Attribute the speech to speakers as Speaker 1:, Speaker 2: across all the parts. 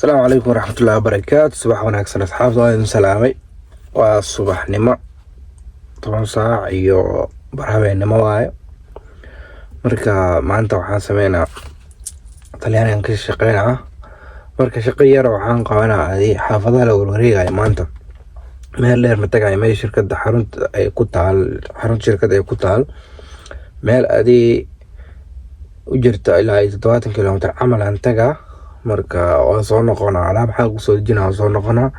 Speaker 1: السلام عليكم ورحمة الله وبركاته. صباح وناكسن أصحاب ضايد سلامي وصباح نما طبعا ساعة iyo barhabeennimo waaye marka maanta waxaan sameynaa talyaanigan ka shaqeynaa marka shaqo yar waxaan qabanaa adii xaafadaha la wareegayo maanta meel dheer ma tagayo meel shirkadda xarunta ay ku taal shirkadda ay ku taal meel adii u jirta ilaa 70 kilomitir camal aan tagaa marka waan soo noqonaa alaab xaq ku soo dejinaa soo noqonaa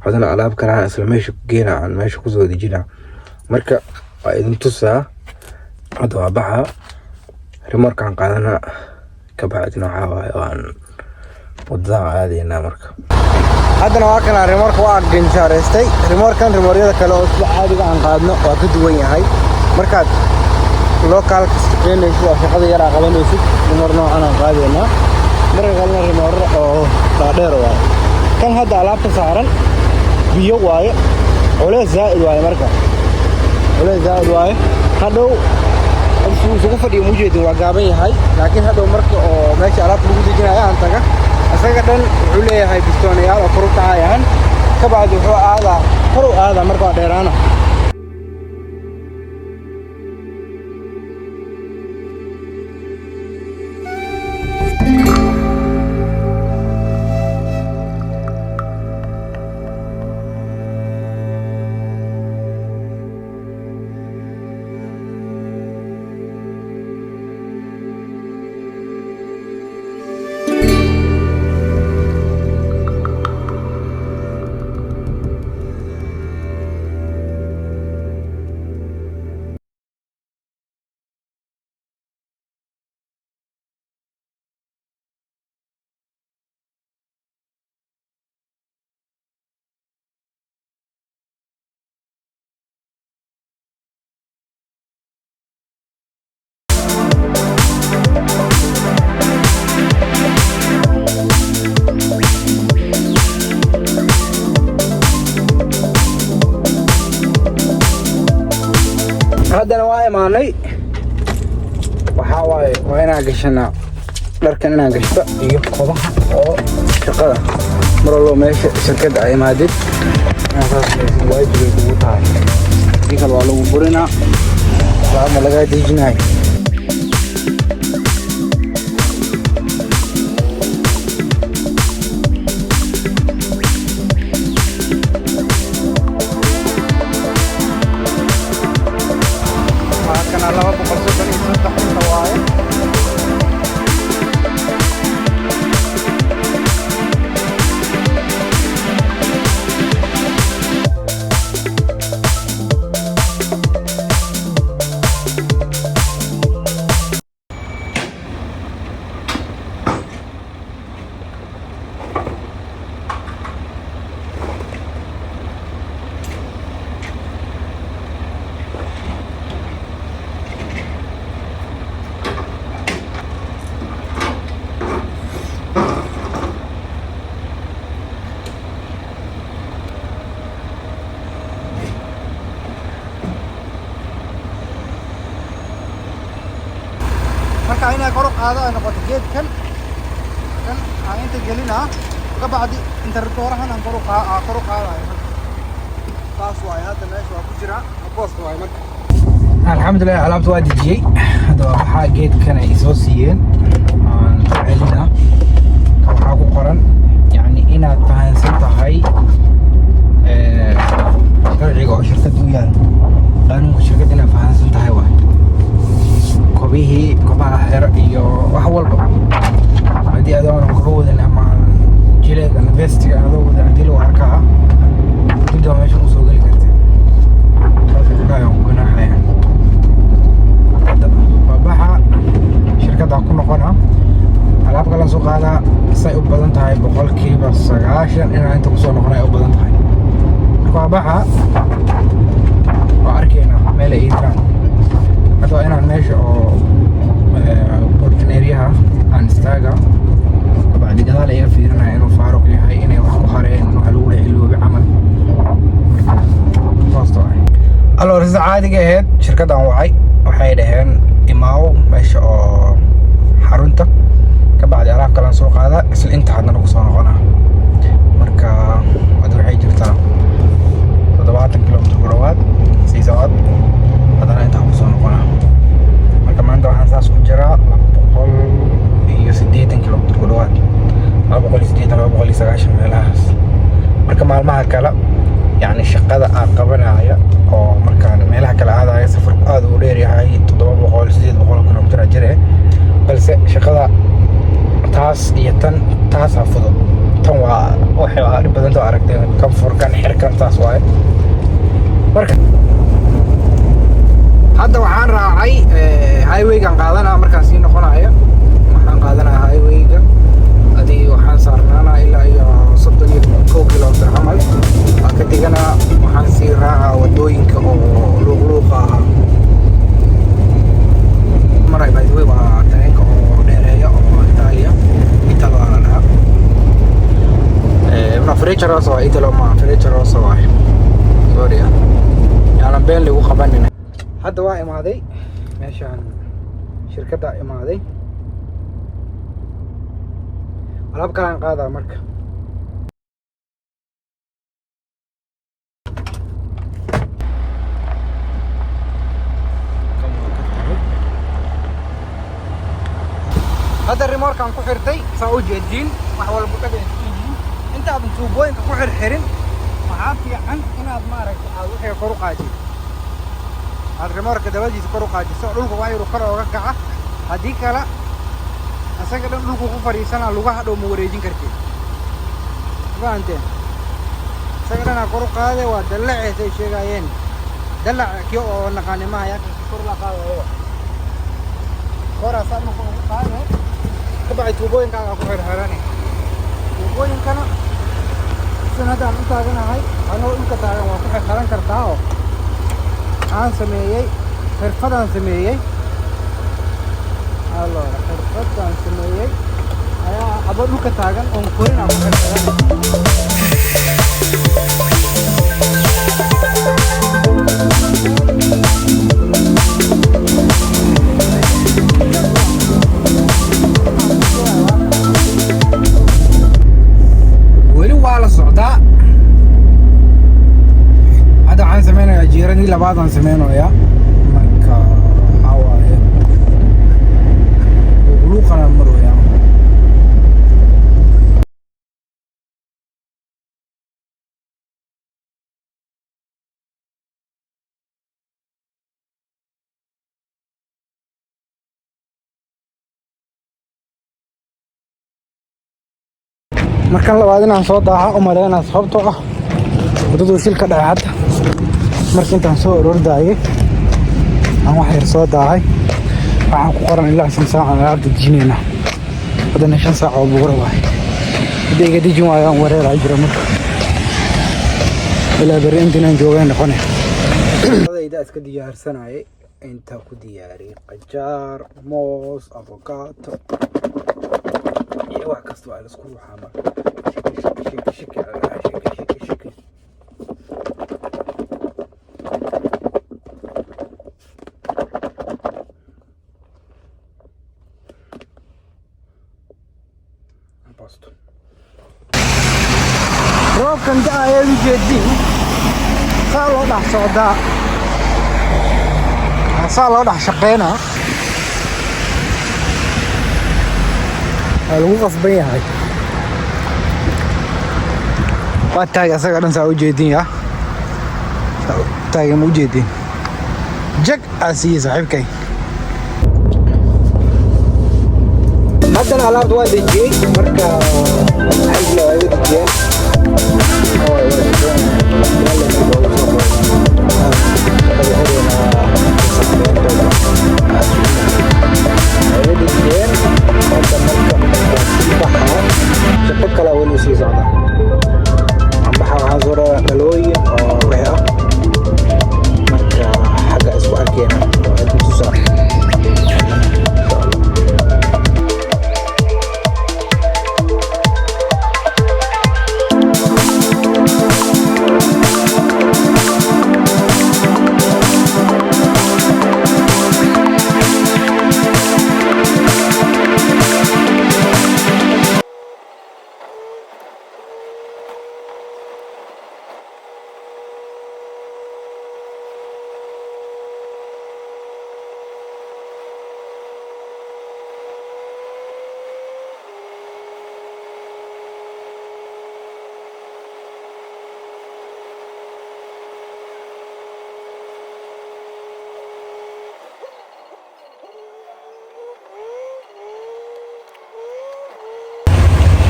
Speaker 1: hadana alaab kale aan isla meesha ku geenaa aan meesha ku soo dejinaa marka waa idin tusaa hadda waa baxa remoorkaan qaadana ka bacdina waxaa waaye waan wadada aadaynaa marka haddana waa kana remoorka waa ganjaareystay remoorkan remooryada kale oo sida caadiga aan qaadno waa ka duwan yahay markaad local ka shaqeynayso waa shaqada yar aan qabanaysid remoor noocan aan qaadaynaa marka kalena remoor oo dhaadheer waaye kan hadda alaabta saaran biyo waaye culays zaa'id waaye marka culays zaa'id waaye hadhow isugu fadhiyo mujeedin waa gaaban yahay laakiin hadhow marka oo meesha alaabta lagu dejinayo aan taga asaga dhan wuxuu leeyahay bistoonayaal oo kor u kacayaan ka bacdi wuxuu aadaa kor u aadaa marka waa dheeraana haddana waa imaanay waxaa waaye waa inaan gashanaa dharkan inaan gashto iyo kobaha oo shaqada mar walbo meesha shirkadda ay imaadid waajibay kugu tahay si kale waa lagu burinaa laama lagaa dejinayo marka inay kor u qaado ay noqoto geedkan kan aan inta gelinaa ka bacdi inta roorahan aan kor u qaadayo taas waa hadda meesha waa ku jira booska waa marka alxamdulillah alaabta waa dejiyay hadda waxa geedkan ay soo siiyeen aan celina waxa ku qoran yani inaad fahansan tahay sharciga oo shirkadda u yaal qaanuunka shirkadda inaad fahansan tahay waa kobaha xero iyo wax walba haddii adoon kaga wadan ama jileega investiga adoo wadan haddii lagu arkaa midoo meesha u soo geli kartid taasayaan ku ganaaxayaan babaxa shirkadda ku noqona alaab kala soo qaadaa say u badan tahay 90% inaan inta kusoo noqon ay u badan tahay babaxa waa arkeena meel ay jiraan hadda inaan meesha oo bortineeriyaha aan istaaga kabacdi gadaal ayaa fiirinaya inuu faaruq yahay inay wax ku hareen waxa lagu leexiloobi camal toosto alors sida caadiga ahayd shirkaddan waxay dhaheen imaaw meesha oo xarunta kabacdi alaab kale soo qaada isla inta haddana ku soo noqonaa taas iyo taasaa fudud. Tan waa waxay dhib badan oo aragteen kan furkan xirkan taas waaye. Marka hadda waxaan raacay highway-gan qaadanaa markaan sii noqonayo. Waxaan qaadanaa highway-ga adii waxaan saarnaanaa ilaa iyo 32 kilomitir camal. Waan ka deganaa waxaan sii raacaa wadooyinka oo luuq-luuqa ah. Maray by the way waa tareenka oo dheereeya oo Italia waa la dhahaa. Frecciarossa waa Italo ma Frecciarossa waaye. Sorry yaanan been lagu qabanin. Hadda waa imaaday meeshaan shirkadda imaaday. Alaab kalaan qaadaa marka. هذا الريمورك عن كحرتي سأوجه الدين محول بقدر أنت أبن توبوين كحر حرن وعافية عن أنا أدمارك وحي كروقاتي هذا الريمورك دواجي كروقاتي سأقول لك وايرو كرة ورقعة هذيك لا أسأل لك كفري سنة لغة هذا موريجين كرتي فهمتين أسأل أنا كروقاتي ودلع شيء جايين دلع كيو نقاني ما يا كرولا قاوي هو كرة سنة كروقاتي كبعد توبوين كان أكو حرهراني توبوين كان سنة دام أنت أنا هاي أنا أنت تعرف وأكو حرهران كرتاو عن سمية فرقة عن سمية الله فرقة عن سمية أيا أبغى لك تعرف أنكورين أكو حرهران jiirani labaad aan sameeynayaa marka hawaaye luuqana marwaya markan labaad inaan soo daaha u maleynaa sababtoo ah wadadu shilka dhacay markii intaan soo orordaayay aan wax yar soo daahay waxaan ku qoran ilaa 5 saac aan aad dejinayna hadana 5 saac oo buura waay hadii iga dejin waayaan wareer jira marka ilaa bari intaan joogay noqonay hadayda iska diyaarsanayay inta ku diyaariyay qajaar moos avocado iyo wax kasta oo la isku ruxaa roobkan da'aya ujeedin saa loo dhex socdaa saa loo dhex shaqeynaa waa lagu qasban yahay waa taag asaga dhan saa ujeedin ya taagan ujeedin jag aasiye saaxiibkay haddana alaabta waa dejiyey marka xajla waa iga dejiyeen شقق كلا وين وسي صعدة عم بحاول حاضر دلوي أو ويا مركا حاجة أسوأ كينا وعدم تسار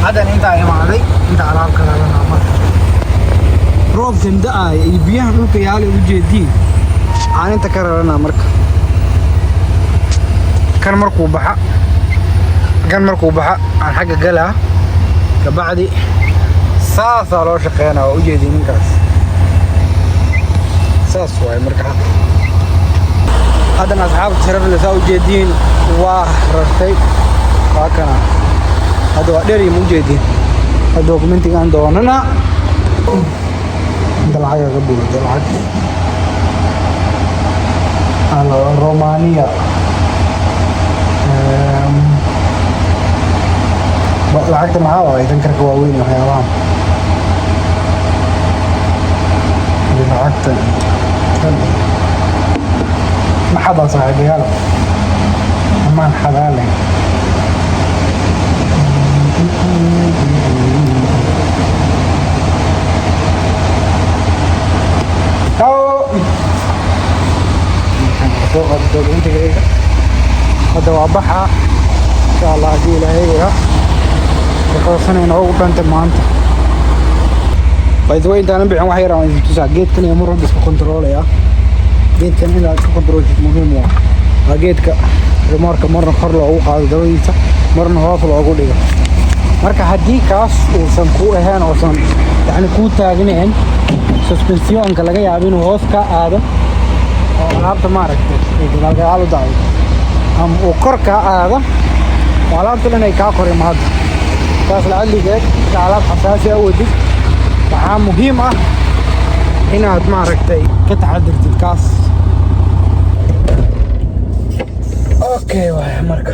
Speaker 2: haddana intaa imaaday inta alaab ka raranaa marka roobkan da-aaya iyo biyaha dhulka yaala u jeediin aan inta ka raranaa marka kan markuu baxa aan xagga galaa kabacdi saasaa loo shaqeynaa waa ujeediin ninkaas saas waaye marka haddana asxaabta sharafle saa ujeediin waa rartay waa kana hadda waa dheer ma ujeediin hadda dokumentigaan doonana inta lacaga ka buuxda lacag Romania lacagta maxaa waay tankarka waaweyn waxyaabahan lacagta maxadaa saaxiibayaal amaan xalaale hadda waa baxa insha allah haddii ilaahayga shaqasanayna ugu dhanta maanta baydawa intaanan bixin wax yar aan idin tusaa geedkan iyo mar walba iska kontroolaya geedkan inaad iska kontroolshid muhiim waa geedka rimoorka marna kor loogu qaado dabadiisa marna hoos loogu dhigo marka haddii kaas uusan kuu ahayn oosan yani kuu taagnayn suspensionka laga yaabo inuu hoos ka aado oo alaabta maaragtay gadaalgadaal u dacdo ama uu kor kaa aado oo alaabta dhan ay kaa kori mahadda saas lacadligeed inta alaab xasaasi a wadid waxaa muhiim ah inaad maaragtay ka taxadirtid kaas okay waaya marka